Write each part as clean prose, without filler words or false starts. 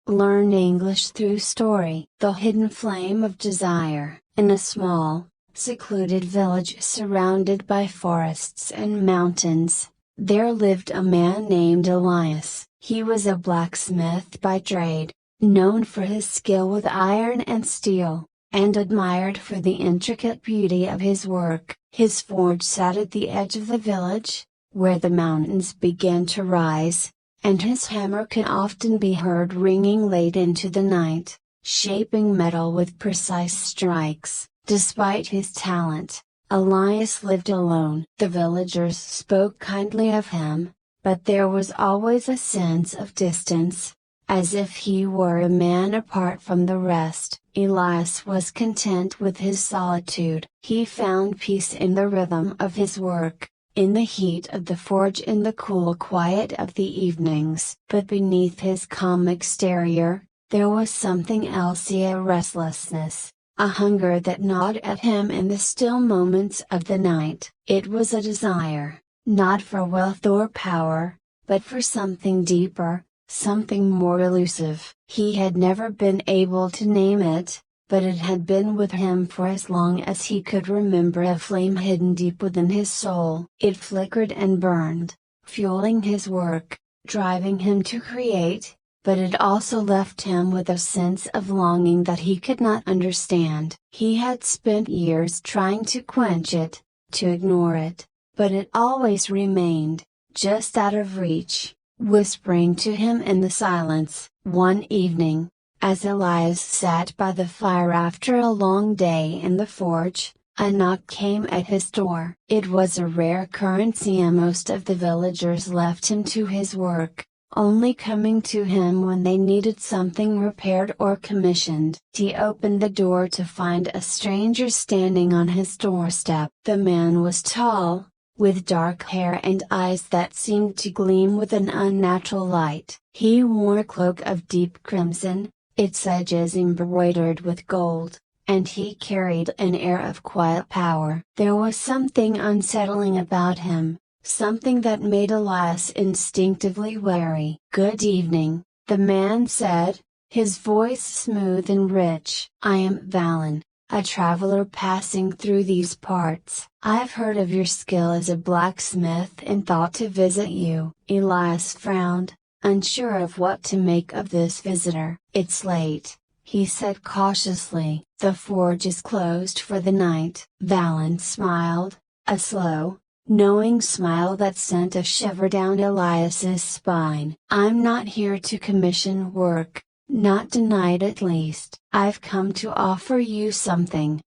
Learn English through story. The hidden flame of desire. In a small, secluded village surrounded by forests and mountains, there lived a man named Elias. He was a blacksmith by trade, known for his skill with iron and steel, and admired for the intricate beauty of his work. His forge sat at the edge of the village, where the mountains began to rise, and his hammer could often be heard ringing late into the night, shaping metal with precise strikes. Despite his talent, Elias lived alone. The villagers spoke kindly of him, but there was always a sense of distance, as if he were a man apart from the rest. Elias was content with his solitude. He found peace in the rhythm of his work, in the heat of the forge, in the cool quiet of the evenings. But beneath his calm exterior, there was something else, a restlessness, a hunger that gnawed at him in the still moments of the night. It was a desire, not for wealth or power, but for something deeper, something more elusive. He had never been able to name it, but it had been with him for as long as he could remember, a flame hidden deep within his soul. It flickered and burned, fueling his work, driving him to create, but it also left him with a sense of longing that he could not understand. He had spent years trying to quench it, to ignore it, but it always remained, just out of reach, whispering to him in the silence. One evening, as Elias sat by the fire after a long day in the forge, a knock came at his door. It was a rare occurrence, and most of the villagers left him to his work, only coming to him when they needed something repaired or commissioned. He opened the door to find a stranger standing on his doorstep. The man was tall, with dark hair and eyes that seemed to gleam with an unnatural light. He wore a cloak of deep crimson, its edges embroidered with gold, and he carried an air of quiet power. There was something unsettling about him, something that made Elias instinctively wary. "Good evening," the man said, his voice smooth and rich. "I am Valen, a traveler passing through these parts. I've heard of your skill as a blacksmith and thought to visit you." Elias frowned, unsure of what to make of this visitor. "It's late," he said cautiously. "The forge is closed for the night." Valen smiled, a slow, knowing smile that sent a shiver down Elias's spine. "I'm not here to commission work, not tonight at least. I've come to offer you something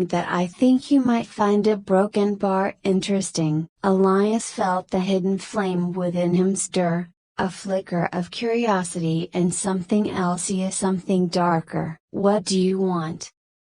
that I think you might find a broken bar interesting." Elias felt the hidden flame within him stir, a flicker of curiosity and something else, something darker. "What do you want?"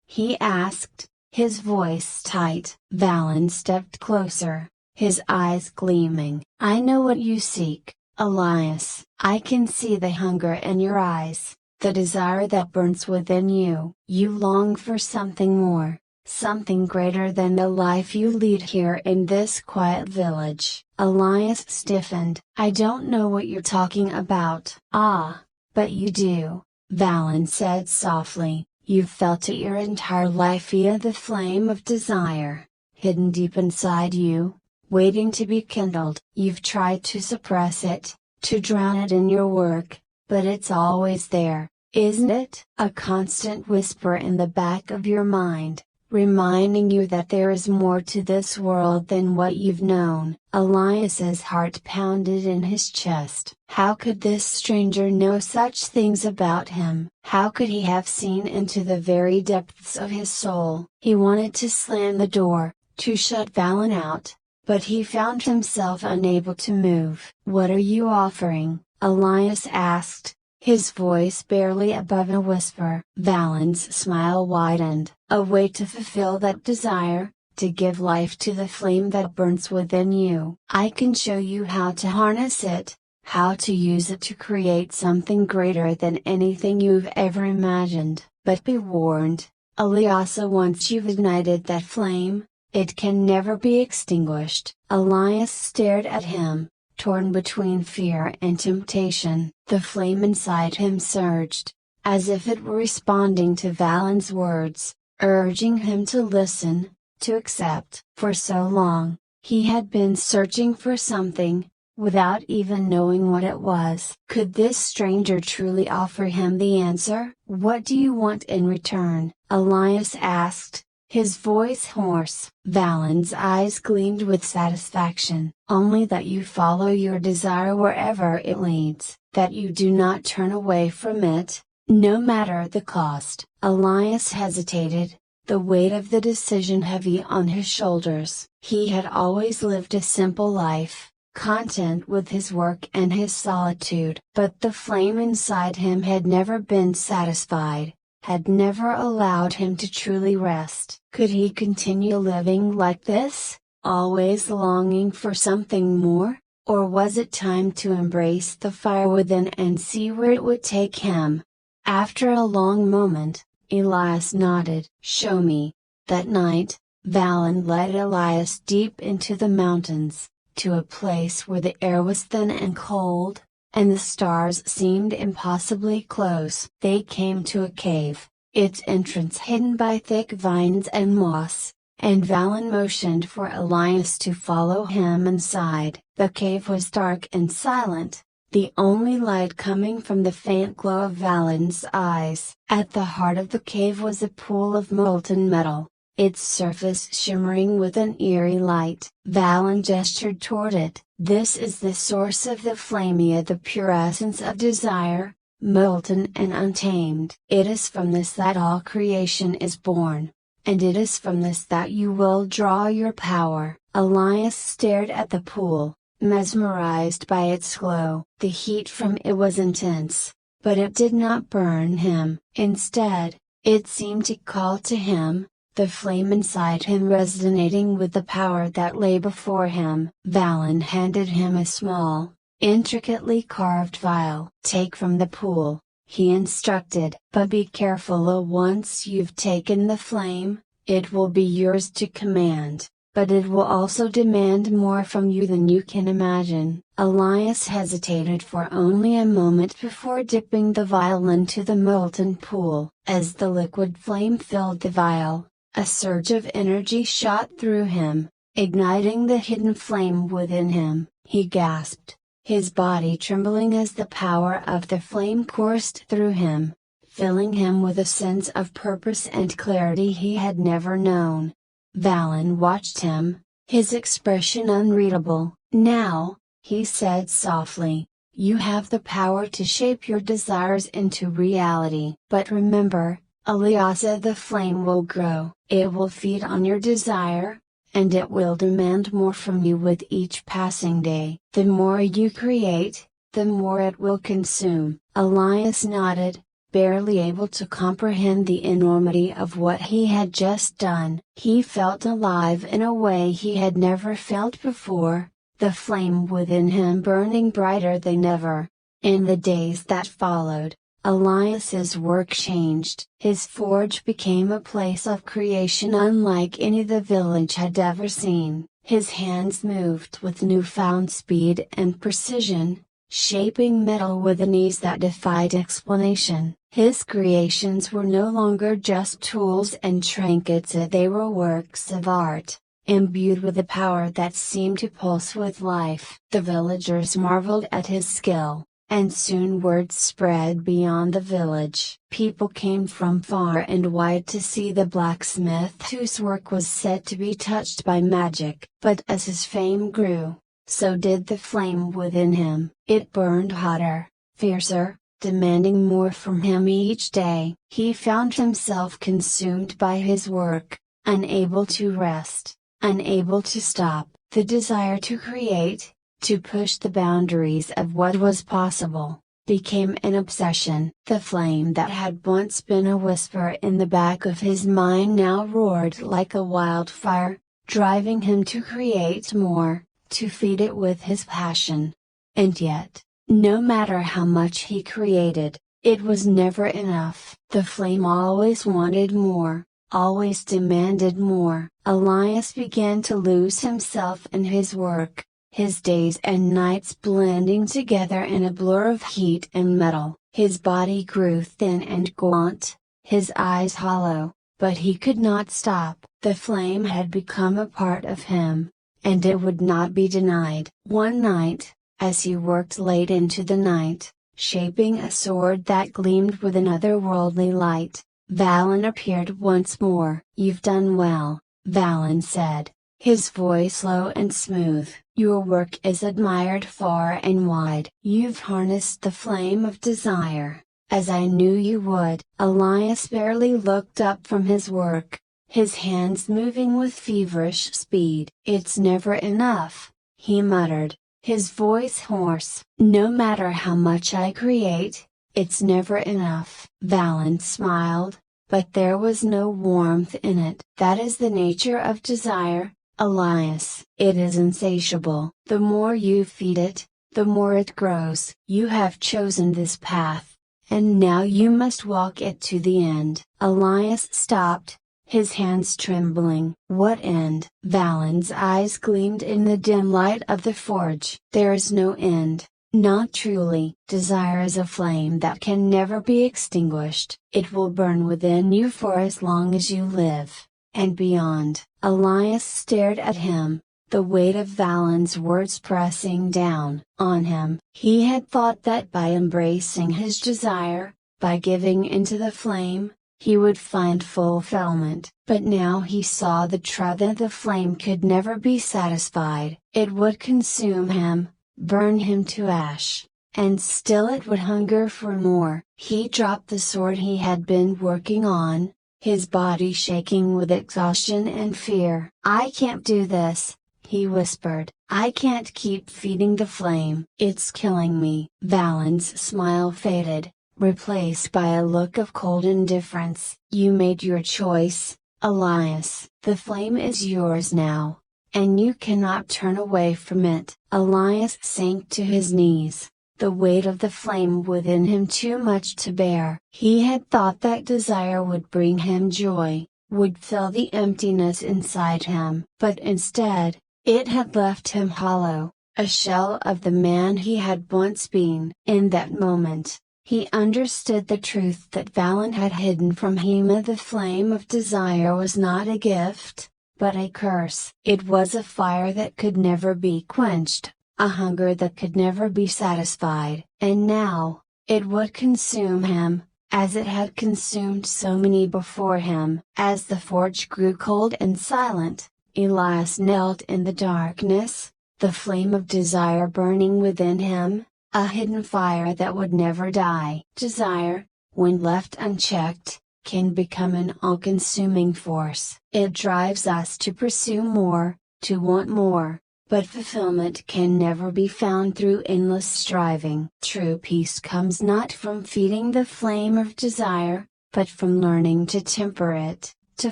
he asked, his voice tight. Valen stepped closer, his eyes gleaming. "I know what you seek, Elias. I can see the hunger in your eyes, the desire that burns within you. You long for something more, something greater than the life you lead here in this quiet village." Elias stiffened. "I don't know what you're talking about." "Ah, but you do," Valen said softly. "You've felt it your entire life, the flame of desire, hidden deep inside you, waiting to be kindled. You've tried to suppress it, to drown it in your work, but it's always there, isn't it? A constant whisper in the back of your mind, reminding you that there is more to this world than what you've known." Elias's heart pounded in his chest. How could this stranger know such things about him? How could he have seen into the very depths of his soul? He wanted to slam the door, to shut Valen out, but he found himself unable to move. "What are you offering?" Elias asked, his voice barely above a whisper. Valen's smile widened. "A way to fulfill that desire, to give life to the flame that burns within you. I can show you how to harness it, how to use it to create something greater than anything you've ever imagined. But be warned, Elias, once you've ignited that flame, it can never be extinguished." Elias stared at him, Torn between fear and temptation, the flame inside him surged, as if it were responding to Valen's words, urging him to listen, to accept. For so long, he had been searching for something, without even knowing what it was. Could this stranger truly offer him the answer? "What do you want in return?" Elias asked, his voice hoarse. Valen's eyes gleamed with satisfaction. "Only that you follow your desire wherever it leads, that you do not turn away from it, no matter the cost." Elias hesitated, the weight of the decision heavy on his shoulders. He had always lived a simple life, content with his work and his solitude. But the flame inside him had never been satisfied, had never allowed him to truly rest. Could he continue living like this, always longing for something more? Or was it time to embrace the fire within and see where it would take him? After a long moment, Elias nodded. "Show me." That night, Valen led Elias deep into the mountains, to a place where the air was thin and cold, and the stars seemed impossibly close. They came to a cave, its entrance hidden by thick vines and moss, and Valen motioned for Elias to follow him inside. The cave was dark and silent, the only light coming from the faint glow of Valen's eyes. At the heart of the cave was a pool of molten metal, its surface shimmering with an eerie light. Valen gestured toward it. "This is the source of the flamea, the pure essence of desire, molten and untamed. It is from this that all creation is born, and it is from this that you will draw your power." Elias stared at the pool, mesmerized by its glow. The heat from it was intense, but it did not burn him. Instead, it seemed to call to him, the flame inside him resonating with the power that lay before him. Valen handed him a small, intricately carved vial. "Take from the pool," he instructed. "But be careful, once you've taken the flame, it will be yours to command, but it will also demand more from you than you can imagine." Elias hesitated for only a moment before dipping the vial into the molten pool. As the liquid flame filled the vial, a surge of energy shot through him, igniting the hidden flame within him. He gasped, his body trembling as the power of the flame coursed through him, filling him with a sense of purpose and clarity he had never known. Valen watched him, his expression unreadable. "Now," he said softly, "you have the power to shape your desires into reality. But remember, Eliasa, the flame will grow. It will feed on your desire, and it will demand more from you with each passing day. The more you create, the more it will consume." Elias nodded, barely able to comprehend the enormity of what he had just done. He felt alive in a way he had never felt before, the flame within him burning brighter than ever. In the days that followed, Elias's work changed. His forge became a place of creation unlike any the village had ever seen. His hands moved with newfound speed and precision, shaping metal with an ease that defied explanation. His creations were no longer just tools and trinkets, they were works of art, imbued with a power that seemed to pulse with life. The villagers marveled at his skill, and soon word spread beyond the village. People came from far and wide to see the blacksmith whose work was said to be touched by magic. But as his fame grew, so did the flame within him. It burned hotter, fiercer, demanding more from him each day. He found himself consumed by his work, unable to rest, unable to stop. The desire to create, to push the boundaries of what was possible, became an obsession. The flame that had once been a whisper in the back of his mind now roared like a wildfire, driving him to create more, to feed it with his passion. And yet, no matter how much he created, it was never enough. The flame always wanted more, always demanded more. Elias began to lose himself in his work, his days and nights blending together in a blur of heat and metal. His body grew thin and gaunt, his eyes hollow, but he could not stop. The flame had become a part of him, and it would not be denied. One night, as he worked late into the night, shaping a sword that gleamed with an otherworldly light, Valen appeared once more. "You've done well," Valen said, his voice low and smooth. "Your work is admired far and wide. You've harnessed the flame of desire, as I knew you would." Elias barely looked up from his work, his hands moving with feverish speed. "It's never enough," he muttered, his voice hoarse. "No matter how much I create, it's never enough." Valen smiled, but there was no warmth in it. "That is the nature of desire, Elias. It is insatiable. The more you feed it, the more it grows. You have chosen this path, and now you must walk it to the end." Elias stopped, his hands trembling. "What end?" Valen's eyes gleamed in the dim light of the forge. "There is no end, not truly. Desire is a flame that can never be extinguished. It will burn within you for as long as you live, and beyond." Elias stared at him, the weight of Valen's words pressing down on him. He had thought that by embracing his desire, by giving into the flame, he would find fulfillment. But now he saw the truth that the flame could never be satisfied. It would consume him, burn him to ash, and still it would hunger for more. He dropped the sword he had been working on, his body shaking with exhaustion and fear. "I can't do this," he whispered. "I can't keep feeding the flame. It's killing me." Valen's smile faded, replaced by a look of cold indifference. "You made your choice, Elias. The flame is yours now, and you cannot turn away from it." Elias sank to his knees, the weight of the flame within him too much to bear. He had thought that desire would bring him joy, would fill the emptiness inside him. But instead, it had left him hollow, a shell of the man he had once been. In that moment, he understood the truth that Valen had hidden from him. The flame of desire was not a gift, but a curse. It was a fire that could never be quenched, a hunger that could never be satisfied. And now, it would consume him, as it had consumed so many before him. As the forge grew cold and silent, Elias knelt in the darkness, the flame of desire burning within him, a hidden fire that would never die. Desire, when left unchecked, can become an all-consuming force. It drives us to pursue more, to want more. But fulfillment can never be found through endless striving. True peace comes not from feeding the flame of desire, but from learning to temper it, to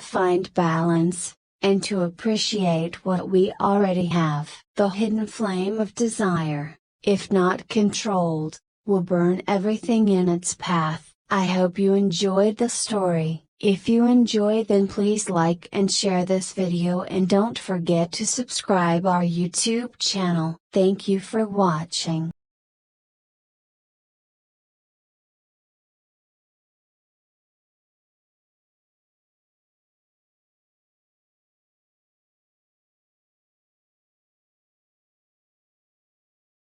find balance, and to appreciate what we already have. The hidden flame of desire, if not controlled, will burn everything in its path. I hope you enjoyed the story. If you enjoyed, then please like and share this video, and don't forget to subscribe our YouTube channel. Thank you for watching.